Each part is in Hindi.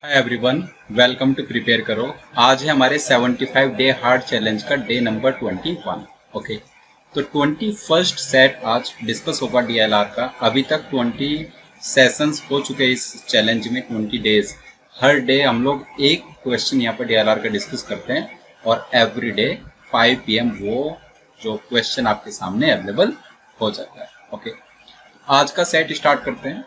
Hi everyone, welcome to prepare करो। आज है हमारे 75 डे हार्ड चैलेंज का डे नंबर 21। ओके, तो 21st सेट आज डिस्कस होगा डीएलआर का। अभी तक 20 सेशंस हो चुके हैं इस चैलेंज में, 20 डेज। हर डे हम लोग एक क्वेश्चन यहाँ पर डीएलआर का डिस्कस करते हैं और एवरी डे 5 PM वो जो क्वेश्चन आपके सामने अवेलेबल हो जाता है। ओके, आज का सेट स्टार्ट करते हैं।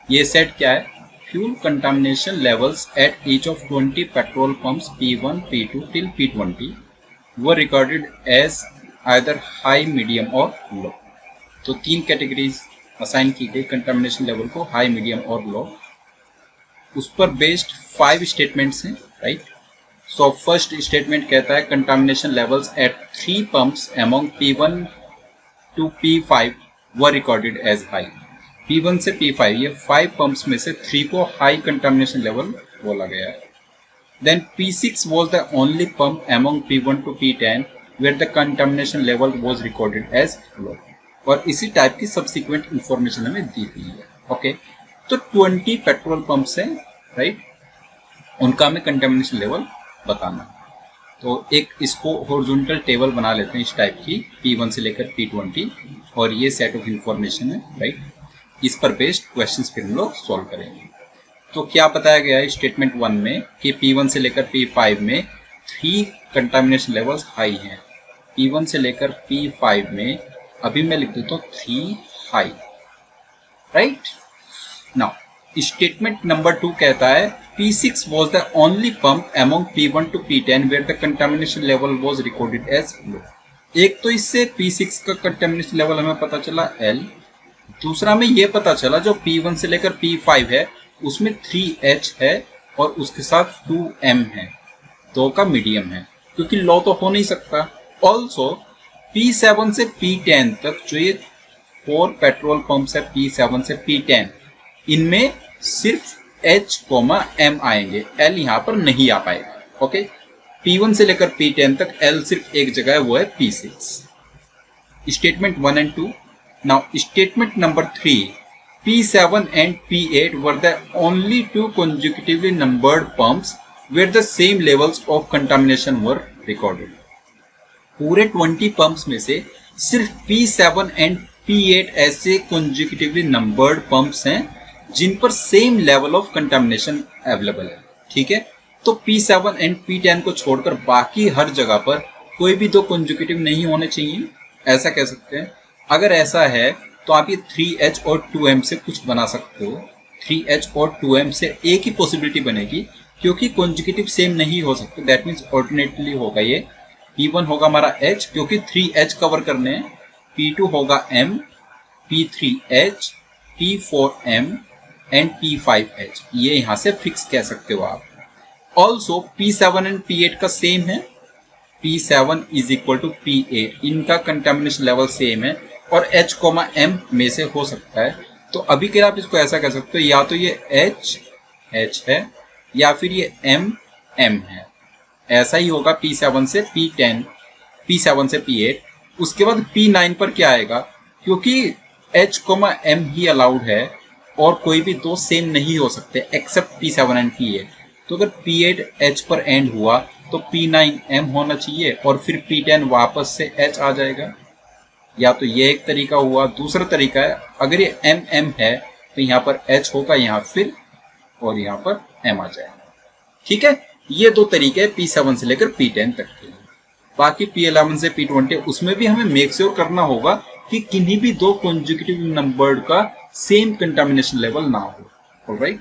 ये सेट क्या है? Fuel contamination levels at each of 20 petrol pumps P1, P2 till P20 were recorded as either high, medium or low। तो तीन कैटेगरीज असाइन की गई कंटामिनेशन लेवल को, हाई, मीडियम और लो। उस पर बेस्ड 5 स्टेटमेंट्स हैं, राइट। सो फर्स्ट स्टेटमेंट कहता है contamination levels at 3 pumps among P1 to P5 were recorded as high. P1 से P5 ये 5 पंप्स में से 3 को हाई कंटामिनेशन लेवल बोला गया है। Then P6 was the only pump among P1 to P10 where the contamination level was recorded as low। और इसी टाइप की सब्सिक्वेंट इंफॉर्मेशन हमें दी हुई है। ओके, तो 20 पेट्रोल पंप्स हैं, राइट, उनका हमें कंटामिनेशन लेवल बताना। तो एक इसको हॉरिजॉन्टल टेबल बना लेते हैं इस टाइप की, P1 से लेकर P20, और ये सेट ऑफ इंफॉर्मेशन है, राइट। इस पर बेस्ड क्वेश्चंस फिर हम लोग सॉल्व करेंगे। तो क्या बताया गया है स्टेटमेंट 1 में कि P1 से लेकर P5 में 3 कंटामिनेशन लेवल्स हाई हैं। P1 से लेकर P5 में अभी मैं लिख देता हूँ 3 high, right. Now statement number 2 कहता है P6 was the only pump among P1 to P10 where the contamination level was recorded as low। एक तो इससे P6 का कंटामिनेशन लेवल हमें पता चला L, दूसरा में ये पता चला जो P1 से लेकर P5 है उसमें 3H है और उसके साथ 2M है, 2 का मीडियम है, क्योंकि लो तो हो नहीं सकता। ऑल्सो P7 से P10 तक जो ये 4 पेट्रोल पंप्स है P7 से P10, इनमें सिर्फ H, M आएंगे, L यहाँ पर नहीं आ पाएगा। ओके, P1 से लेकर P10 तक L सिर्फ एक जगह है, वो है P6। Statement 1 and 2। Now statement number 3, P7 and P8 were the only 2 consecutively numbered pumps where the same levels of contamination were recorded। पूरे 20 पंप्स में से सिर्फ P7 and P8 ऐसे consecutively numbered पंप्स हैं जिन पर same level of contamination available है। ठीक है, तो P7 and P10 को छोड़कर बाकी हर जगह पर कोई भी 2 कंसेक्यूटिव नहीं होने चाहिए, ऐसा कह सकते हैं। अगर ऐसा है तो आप ये 3H और 2M से कुछ बना सकते हो। 3H और 2M से एक ही पॉसिबिलिटी बनेगी, क्योंकि कॉन्जिक्यूटिव सेम नहीं हो सकते। दैट मीन्स ऑल्टरनेटली होगा ये। P1 होगा हमारा H, क्योंकि 3H कवर करने हैं। P2 होगा M, P3H, P4M and P5H। ये यहां से फिक्स कह सकते हो आप। ऑल्सो P7 एंड P8 का सेम है। P7 is equal to P8, इनका कंटामिनेशन लेवल सेम है और H, M में से हो सकता है। तो अभी के आप इसको ऐसा कह सकते हो, या तो ये H है या फिर ये M है। ऐसा ही होगा P7 से P10, P7 से P8। उसके बाद P9 पर क्या आएगा, क्योंकि H, M ही अलाउड है और कोई भी 2 सेम नहीं हो सकते एक्सेप्ट P7 एंड P8। तो अगर P8 H पर एंड हुआ तो P9 M होना चाहिए और फिर P10 वापस से H आ जाएगा। या तो ये एक तरीका हुआ। दूसरा तरीका है, अगर ये M है तो यहाँ पर H होगा, यहाँ फिर और यहाँ पर M आ जाएगा। ठीक है, ये 2 तरीके हैं P7 से लेकर P10 तक के। बाकी P11 से P20 उसमें भी हमें मेक श्योर करना होगा कि किन्हीं भी 2 कॉन्जिक्यूटिव नंबर्ड का सेम कंटामिनेशन लेवल ना हो। ऑलराइट,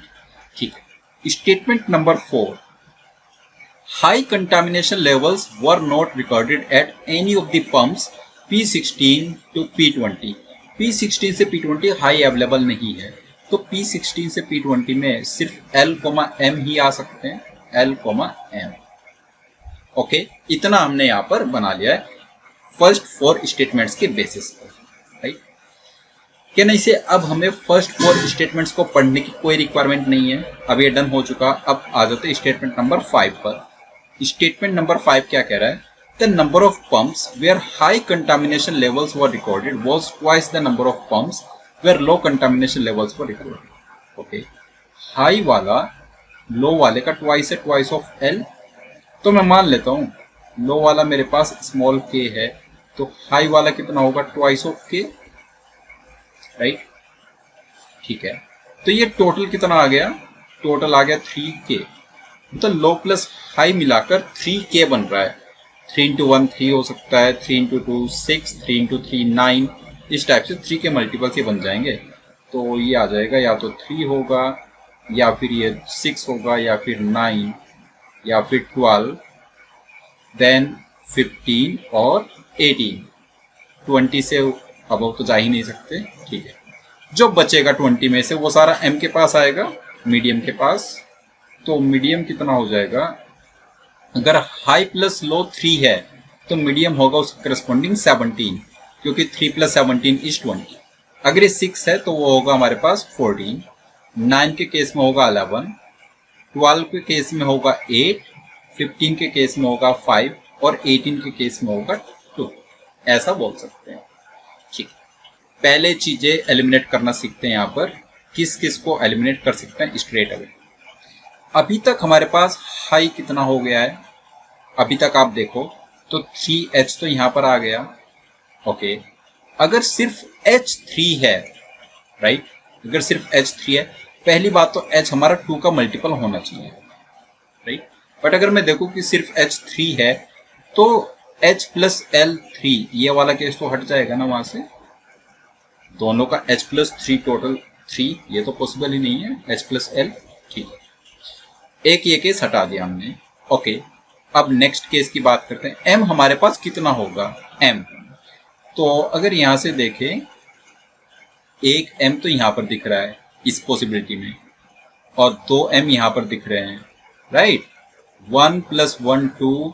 ठीक है। Statement number 4, high contamination levels were not recorded at any of the pumps P16 to P20। P16 से P20 हाई अवेलेबल नहीं है, तो P16 से P20 में सिर्फ L, M ही आ सकते हैं। L, M। ओके, इतना हमने यहाँ पर बना लिया है फर्स्ट 4 स्टेटमेंट्स के बेसिस पर, राइट। क्या नहीं से अब हमें फर्स्ट 4 स्टेटमेंट्स को पढ़ने की कोई रिक्वायरमेंट नहीं है, अब ये डन हो चुका। अब आ जाते हैं स्टेटमेंट नंबर 5 पर। स्टेटमेंट नंबर 5 क्या कह रहा है? The number of pumps where high contamination levels were recorded was twice the number of pumps where low contamination levels were recorded। Okay, high वाला लो वाले का ट्वाइस है, ट्वाइस ऑफ एल। तो मैं मान लेता हूँ लो वाला मेरे पास स्मॉल के है, तो हाई वाला कितना होगा, ट्वाइस ऑफ के, राइट। ठीक है, तो ये टोटल कितना आ गया, टोटल आ गया 3K। तो लो प्लस हाई मिलाकर 3K बन रहा है। 3 इंटू 1 3 हो सकता है, 3 इंटू 2 6, 3 इंटू 3 9, इस टाइप से 3 के मल्टीपल्स ये बन जाएंगे। तो ये आ जाएगा या तो 3 होगा, या फिर ये 6 होगा, या फिर 9, या फिर 12, देन 15 और 18। 20 से अब तो जा ही नहीं सकते। ठीक है, जो बचेगा 20 में से वो सारा m के पास आएगा, मीडियम के पास। तो मीडियम कितना हो जाएगा, अगर हाई प्लस लो 3 है तो मीडियम होगा उसका करस्पॉन्डिंग 17, क्योंकि 3 प्लस 17 इज 20। अगर ये 6 है तो वो होगा हमारे पास 14, 9 के केस में होगा 11, 12 के केस में होगा 8, 15 के केस में होगा 5 और 18 के केस में होगा 2। ऐसा बोल सकते हैं। ठीक, पहले चीजें एलिमिनेट करना सीखते हैं। यहाँ पर किस किस को एलिमिनेट कर सकते हैं स्ट्रेट अवे। अभी तक हमारे पास हाई कितना हो गया है, अभी तक आप देखो तो 3H तो यहाँ पर आ गया। ओके, अगर सिर्फ H3 है, राइट, अगर सिर्फ H3 है, पहली बात तो H हमारा 2 का मल्टीपल होना चाहिए, राइट। बट अगर मैं देखूं कि सिर्फ H3 है तो H प्लस L3, ये वाला केस तो हट जाएगा ना वहां से, दोनों का H प्लस 3 टोटल 3, ये तो पॉसिबल ही नहीं है, H प्लस L। ठीक है, एक ये केस हटा दिया हमने। ओके, अब नेक्स्ट केस की बात करते हैं। M हमारे पास कितना होगा, M, तो अगर यहां से देखें, एक M तो यहां पर दिख रहा है इस पॉसिबिलिटी में, और 2 M यहां पर दिख रहे हैं, राइट। 1 प्लस 1 2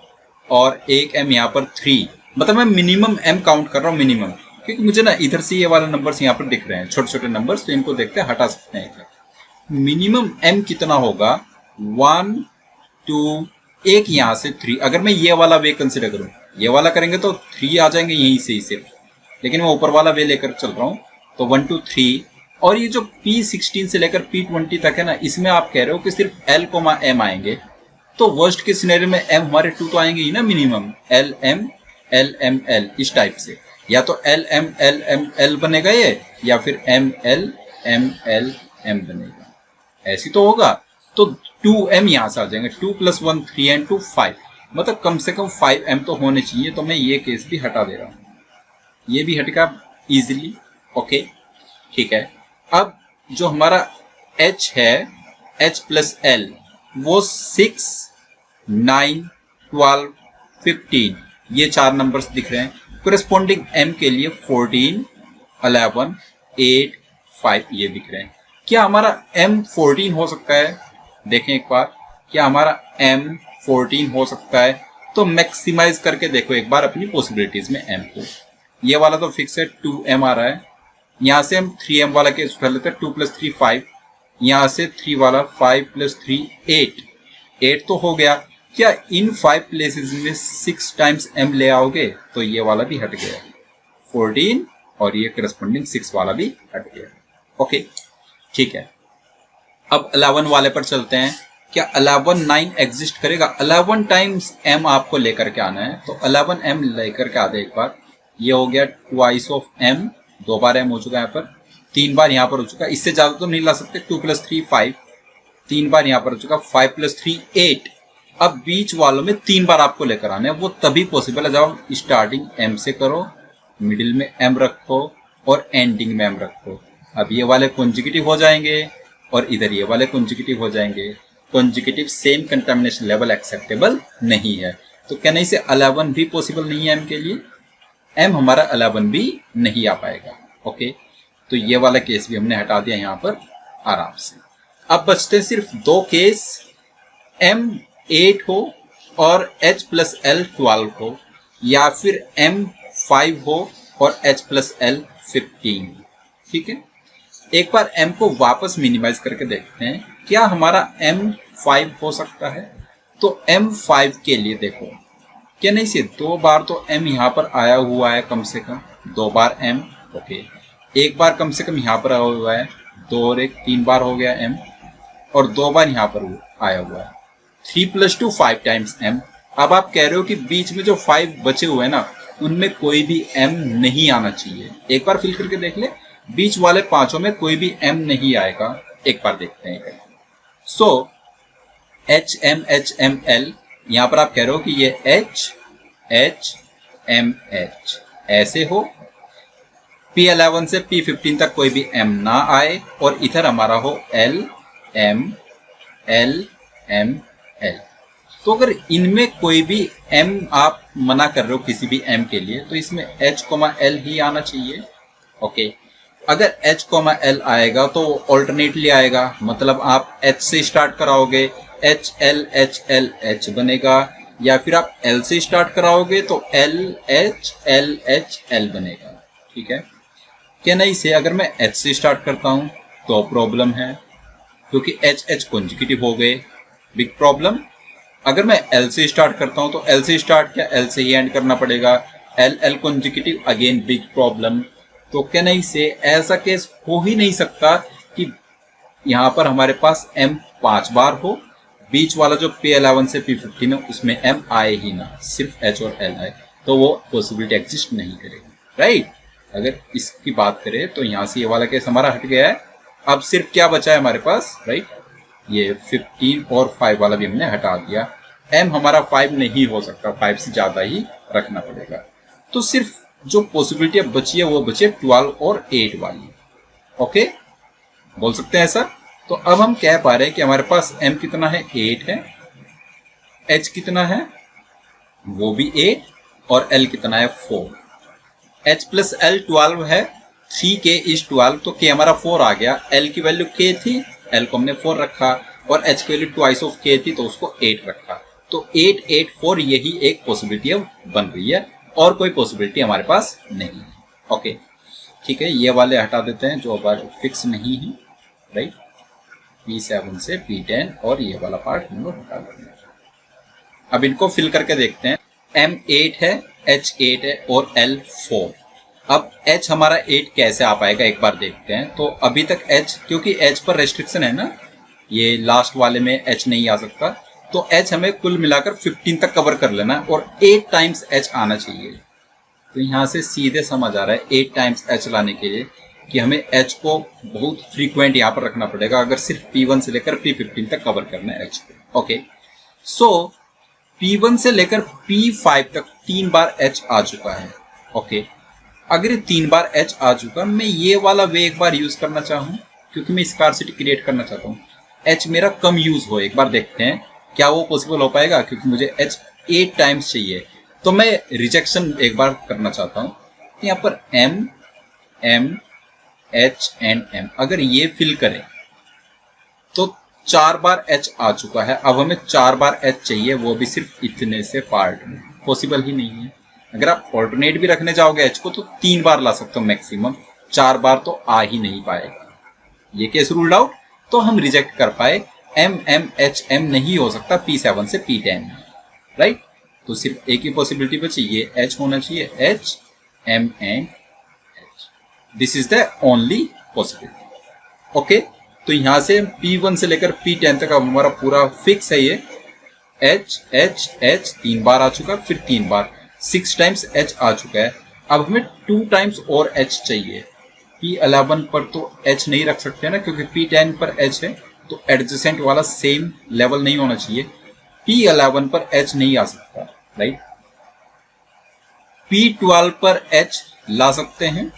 और एक M यहां पर 3, मतलब मैं मिनिमम M काउंट कर रहा हूं, मिनिमम, क्योंकि मुझे ना इधर से ये वाले नंबर्स यहां पर दिख रहे हैं, छोटे छोटे नंबर्स, तो इनको देखते हैं, हटा सकते हैं इधर। मिनिमम M कितना होगा, 1 2, एक यहां से 3। अगर मैं ये वाला वे कंसिडर करूं, ये वाला करेंगे तो 3 आ जाएंगे यहीं से ही सिर्फ, लेकिन मैं ऊपर वाला वे लेकर चल रहा हूं, तो 1 2 3। और ये जो P16 से लेकर P20 तक है ना, इसमें आप कह रहे हो कि सिर्फ L M आएंगे, तो वर्स्ट के सिनेरियो में M हमारे 2 तो आएंगे ही ना, मिनिमम L M L, इस टाइप से, या तो L M L बनेगा ये, या फिर M L M बनेगा, ऐसी तो होगा। तो 2M यहां से आ जाएंगे, 2 प्लस 1 3 एंड 2 5, मतलब कम से कम 5M तो होने चाहिए। तो मैं ये केस भी हटा दे रहा हूं, ये भी हटेगा इजीली। ओके, ठीक है। अब जो हमारा H है, H प्लस L, वो 6 9 12 15, ये 4 नंबर्स दिख रहे हैं। कोरेस्पॉन्डिंग M के लिए 14 11 8 5 ये दिख रहे हैं। क्या हमारा M 14 हो सकता है, देखें एक बार, क्या हमारा M 14 हो सकता है? तो मैक्सिमाइज करके देखो एक बार अपनी पॉसिबिलिटीज में M को। ये वाला तो फिक्स है, 2M आ रहा है, यहां से हम 3M वाला केस उठा लेते हैं, 2 प्लस 3 5, यहां से 3 वाला 5 प्लस 3 8, 8 तो हो गया। क्या इन 5 प्लेसेस में 6 टाइम्स M ले आओगे? तो ये वाला भी हट गया, 14, और ये करस्पॉन्डिंग 6 वाला भी हट गया। ओके, ठीक है। अब 11 वाले पर चलते हैं। क्या 11 9 एग्जिस्ट करेगा? 11 टाइम्स M आपको लेकर के आना है, तो 11 M लेकर के आ दे एक बार। ये हो गया twice of M, 2 bar M हो चुका है यहाँ पर, 3 बार यहाँ पर हो चुका है, इससे ज्यादा तो नहीं ला सकते। 2 प्लस 3 5, 3 बार यहाँ पर हो चुका, 5 प्लस 3 8। अब बीच वालों में 3 बार आपको लेकर आना है, वो तभी पॉसिबल है जब आप स्टार्टिंग M से करो, मिडिल में M रखो और एंडिंग में M रखो। अब ये वाले कॉन्जिक्यूटिव हो जाएंगे और इधर ये वाले कॉन्जिक्यूटिव हो जाएंगे। Consecutive same contamination level acceptable नहीं है, तो क्या नहीं से 11 भी पॉसिबल नहीं है M के लिए, M हमारा 11 भी नहीं आ पाएगा। ओके, तो ये वाला केस भी हमने हटा दिया यहाँ पर आराम से। अब बचते हैं सिर्फ 2 केस, M 8 हो और H प्लस L 12 हो, या फिर M 5 हो और H प्लस L 15। ठीक है, एक बार M को वापस मिनिमाइज करके देखते हैं, क्या हमारा M 5 हो सकता है? तो M 5 के लिए देखो, क्या नहीं से 2 बार तो M यहाँ पर आया हुआ है, कम से कम 2 बार M। ओके, एक बार कम से कम यहाँ पर आया हुआ है, 2 और 1 3 बार हो गया M। और 2 बार यहाँ पर आया हुआ है। 3 + 2 5 टाइम्स m। अब आप कह रहे हो कि बीच में जो 5 बचे हुए हैं ना, उनमें कोई भी m नहीं आना चाहिए। एक बार फिल करके देख ले, बीच वाले 5 में कोई भी m नहीं आएगा। एक बार देखते हैं। सो HML, यहां पर आप कह रहे हो कि ये HMH ऐसे हो, P11 से P15 तक कोई भी m ना आए, और इधर हमारा हो LML। तो अगर इनमें कोई भी m आप मना कर रहे हो किसी भी m के लिए, तो इसमें H, L ही आना चाहिए। ओके, अगर H, L आएगा तो ऑल्टरनेटली आएगा, मतलब आप H से स्टार्ट कराओगे, HLHLH बनेगा, या फिर आप L से स्टार्ट कराओगे तो LHLHL बनेगा। ठीक है, क्या नहीं से अगर मैं H से स्टार्ट करता हूं तो प्रॉब्लम है, क्योंकि HH कॉन्जिक्यूटिव हो गए, बिग प्रॉब्लम। अगर मैं L से स्टार्ट करता हूं तो L से स्टार्ट क्या, L से ही एंड करना पड़ेगा, LL consecutive, again big problem. तो क्या नहीं से ऐसा केस हो ही नहीं सकता कि यहां पर हमारे पास m 5 बार हो, बीच वाला जो P11 से P15 है उसमें m आए ही ना, सिर्फ H और L आए, तो वो पॉसिबिलिटी एग्जिस्ट नहीं करेगी। राइट, अगर इसकी बात करें तो यहां से ये वाला केस हमारा हट गया है। अब सिर्फ क्या बचा है हमारे पास, राइट, ये 15 और 5 वाला भी हमने हटा दिया। m हमारा 5 नहीं हो सकता, 5 से ज्यादा ही रखना पड़ेगा। तो सिर्फ जो पॉसिबिलिटी अब बची है वो बची है 12 और 8 वाली। ओके, बोल सकते हैं ऐसा। तो अब हम कह पा रहे हैं कि हमारे पास m कितना है, 8 है, h कितना है, वो भी 8, और l कितना है, 4। h + l 12 है, 3k = 12, तो k हमारा 4 आ गया। l की वैल्यू k थी, l को हमने 4 रखा, और h की वैल्यू ट्वाइस ऑफ k थी तो उसको 8 रखा। तो 8 8 4 यही एक पॉसिबिलिटी बन रही है, और कोई पॉसिबिलिटी हमारे पास नहीं है। ओके, ठीक है, ये वाले हटा देते हैं जो अब फिक्स नहीं है। राइट, P7 से P10 और ये वाला पार्ट हम लोग हटा देते हैं। अब इनको फिल करके देखते हैं। M 8 है, H 8 है और L 4। अब H हमारा 8 कैसे आ पाएगा एक बार देखते हैं। तो अभी तक H, क्योंकि H पर रेस्ट्रिक्शन है ना, ये लास्ट वाले में H नहीं आ सकता, तो H हमें कुल मिलाकर 15 तक कवर कर लेना और 8 टाइम्स H आना चाहिए। तो यहां से सीधे समझ आ रहा है 8 टाइम्स H लाने के लिए कि हमें H को बहुत फ्रीक्वेंट यहाँ पर रखना पड़ेगा, अगर सिर्फ P1 से लेकर P15 तक कवर करना है H को। ओके, सो P1 से लेकर P5 तक 3 बार H आ चुका है। ओके, अगर 3 बार H आ चुका, मैं ये वाला वे एक बार यूज करना चाहूँ, क्योंकि मैं स्कार्सिटी क्रिएट करना चाहता हूँ, H मेरा कम यूज हो। एक बार देखते हैं क्या वो पॉसिबल हो पाएगा, क्योंकि मुझे H 8 टाइम्स चाहिए। तो मैं रिजेक्शन एक बार करना चाहता हूँ। यहाँ पर M M H and M, अगर ये फिल करें तो 4 बार H आ चुका है। अब हमें 4 बार H चाहिए, वो भी सिर्फ इतने से पार्ट में, पॉसिबल ही नहीं है। अगर आप ऑल्टरनेट भी रखने जाओगे H को तो 3 बार ला सकते हो मैक्सिमम, 4 बार तो आ ही नहीं पाएगा। ये केस रूल्ड आउट, तो हम रिजेक्ट कर पाए। M M H M नहीं हो सकता P7 से P10 में। राइट, तो सिर्फ एक ही पॉसिबिलिटी बची, ये H होना चाहिए, H M and H। This is the only possibility. Okay, तो यहां से P1 से लेकर P10 तक हमारा पूरा फिक्स है। ये H H H 3 बार आ चुका, फिर 3 बार, 6 टाइम्स H आ चुका है। अब हमें 2 टाइम्स और H चाहिए। P11 पर तो H नहीं रख सकते ना, क्योंकि P10 पर H है, तो एडजेसेंट वाला सेम लेवल नहीं होना चाहिए। P11 पर H नहीं आ सकता। राइट, P12 पर H ला सकते हैं,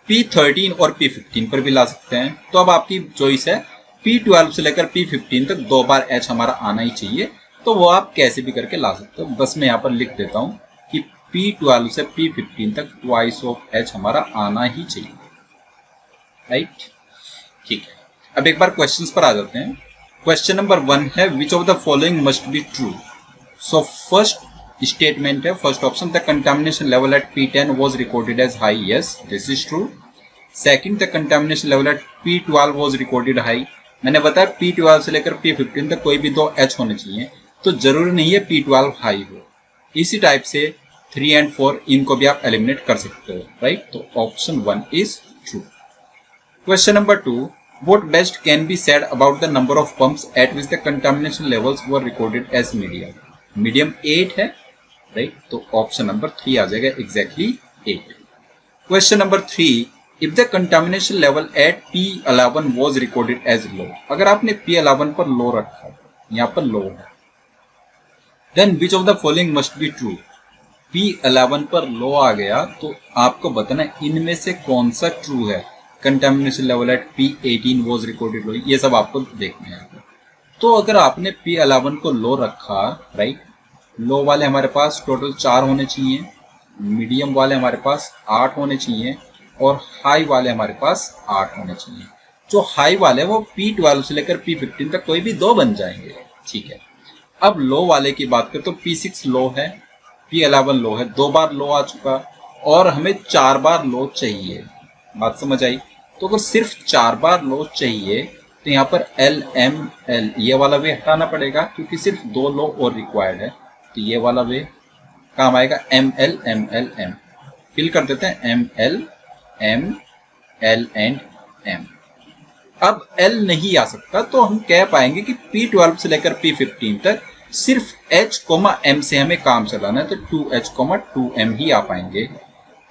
P13 और P15 पर भी ला सकते हैं। तो अब आपकी चॉइस है, P12 से लेकर P15 तक 2 बार H हमारा आना ही चाहिए, तो वो आप कैसे भी करके ला सकते हो। बस मैं यहाँ पर लिख देता हूँ कि P12 से P15 तक ट्वाइस ऑफ H हमारा आना ही चाहिए। राइट, ठीक है। अब एक बार क्वेश्चंस पर आ जाते हैं। क्वेश्चन नंबर 1 है, which of the following must be true. So first statement है, first option, the contamination level at P10 was recorded as high. Yes, this is true. Second, the contamination level at P12 was recorded high. मैंने बताया P12 से लेकर P15 तक कोई भी 2 H होने चाहिए, तो जरूरी नहीं है P12 हाई हो। इसी टाइप से 3 एंड 4 इनको भी आप एलिमिनेट कर सकते हो। राइट, तो option 1 is true. Question number 2, What best can be said about the number of pumps at which the contamination levels were recorded as medium? Medium 8 है, right? तो ऑप्शन नंबर 3 आ जाएगा exactly 8. Question number 3. If the contamination level at P11 was recorded as low, अगर आपने P11 पर low रखा, यहाँ पर low है, then which of the following must be true? P11 पर low आ गया तो आपको बताना इनमें से कौन सा true है. Contamination level at P18 was recorded low, ये सब आपको देखना है. तो अगर आपने P11 को लो रखा, राइट, लो वाले हमारे पास टोटल 4 होने चाहिए, मीडियम वाले हमारे पास 8 होने चाहिए और हाई वाले हमारे पास 8 होने चाहिए. जो हाई वाले वो P12 से लेकर P15 तक कोई भी 2 बन जाएंगे. ठीक है. अब लो वाले की बात करें तो P6 लो है, P11 लो है, 2 बार लो आ चुका और हमें 4 बार लो चाहिए. बात समझ आई? तो अगर सिर्फ 4 बार लो चाहिए तो यहाँ पर एल एम एल ये वाला वे हटाना पड़ेगा क्योंकि सिर्फ 2 लो और रिक्वायर्ड है. तो ये वाला वे काम आएगा एम एल एम. फिल कर देते हैं एम एल एंड एम. अब एल नहीं आ सकता तो हम कह पाएंगे कि P12 से लेकर P15 तक सिर्फ H, M से हमें काम चलाना है तो 2H, 2M ही आ पाएंगे.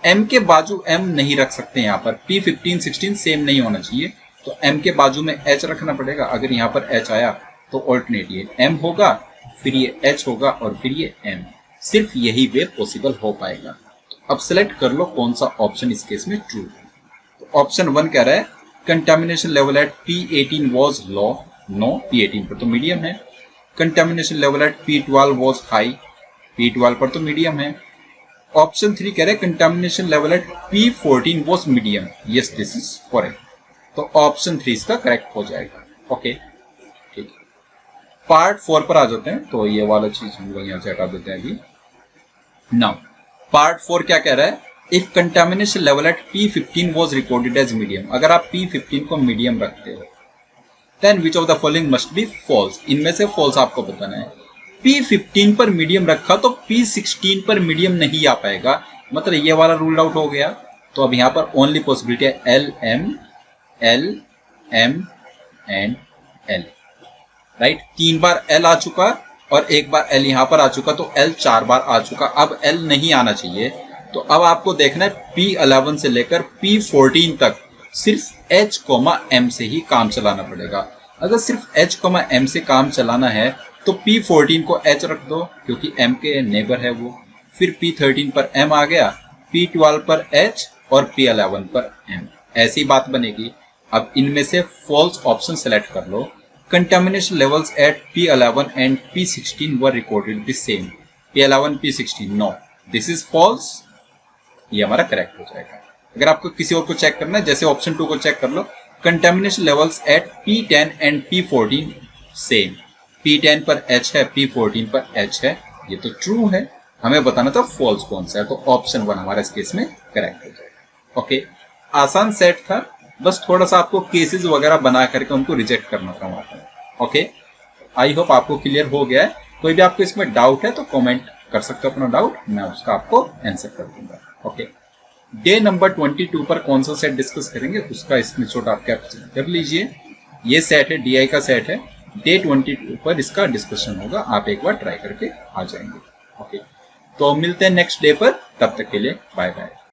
M के बाजू M नहीं रख सकते. यहाँ पर P15, 16 सेम नहीं होना चाहिए तो M के बाजू में H रखना पड़ेगा. अगर यहाँ पर H आया तो ऑल्टरनेट ये M होगा, फिर ये H होगा और फिर ये M. सिर्फ यही वे पॉसिबल हो पाएगा. तो अब सिलेक्ट कर लो कौन सा ऑप्शन इस केस में ट्रू. तो ऑप्शन 1 कह रहा है contamination level at P18 was low. No, P18 पर तो मीडियम है. Contamination level at P12 was high. P12 पर तो मीडियम है. ऑप्शन 3 कह रहे हैं contamination level at P14 was medium. Yes, this is correct. तो ऑप्शन 3 इसका करेक्ट हो जाएगा. ओके, ठीक है. पार्ट 4 पर आ जाते हैं. तो ये वाला चीज हम लोग यहाँ से हटा देते हैं अभी. नाउ पार्ट 4 क्या कह रहा है? If contamination level at P15 was recorded as medium, अगर आप P15 को मीडियम रखते हो then which of the following must be false. इनमें से फॉल्स आपको बताना है. P15 पर मीडियम रखा तो P16 पर मीडियम नहीं आ पाएगा, मतलब ये वाला रूल आउट हो गया. तो अब यहाँ पर ओनली पॉसिबिलिटी है L M and L. Right, 3 बार L आ चुका और 1 बार L यहाँ पर आ चुका तो L 4 बार आ चुका. अब L नहीं आना चाहिए. तो अब आपको देखना है P11 से लेकर P14 तक सिर्फ H, M से ही काम चलाना पड़ेगा. अगर सिर्फ H, M से काम चलाना है तो P14 को H रख दो क्योंकि M के नेबर है वो. फिर P13 पर M आ गया, P12 पर H और P11 पर M. ऐसी बात बनेगी. अब इनमें से फॉल्स ऑप्शन सेलेक्ट कर लो. Contamination levels at P11 and P16 were recorded the same. P11, P16 no, this is false. ये हमारा करेक्ट हो जाएगा. अगर आपको किसी और को चेक करना है जैसे ऑप्शन 2 को चेक कर लो. Contamination levels at P10 and P14 same. P10 पर H है, P14 पर H है. ये तो ट्रू है. हमें बताना था फॉल्स कौन सा है. तो ऑप्शन 1 हमारा इस केस में करेक्ट हो जाएगा. ओके, आसान सेट था, बस थोड़ा सा आपको केसेस वगैरह बना करके उनको रिजेक्ट करना था वहां पर. ओके, आई होप आपको क्लियर हो गया है. कोई भी आपको इसमें डाउट है तो कमेंट कर सकते हो अपना डाउट, मैं उसका आपको आंसर कर दूंगा. ओके, डे नंबर 22 पर कौन सा सेट डिस्कस करेंगे उसका स्क्रीनशॉट आप कैप्चर कर लीजिए. ये सेट है, DI का सेट है. डे 22 पर इसका डिस्कशन होगा. आप एक बार ट्राई करके आ जाएंगे. ओके, तो मिलते हैं नेक्स्ट डे पर. तब तक के लिए बाय बाय.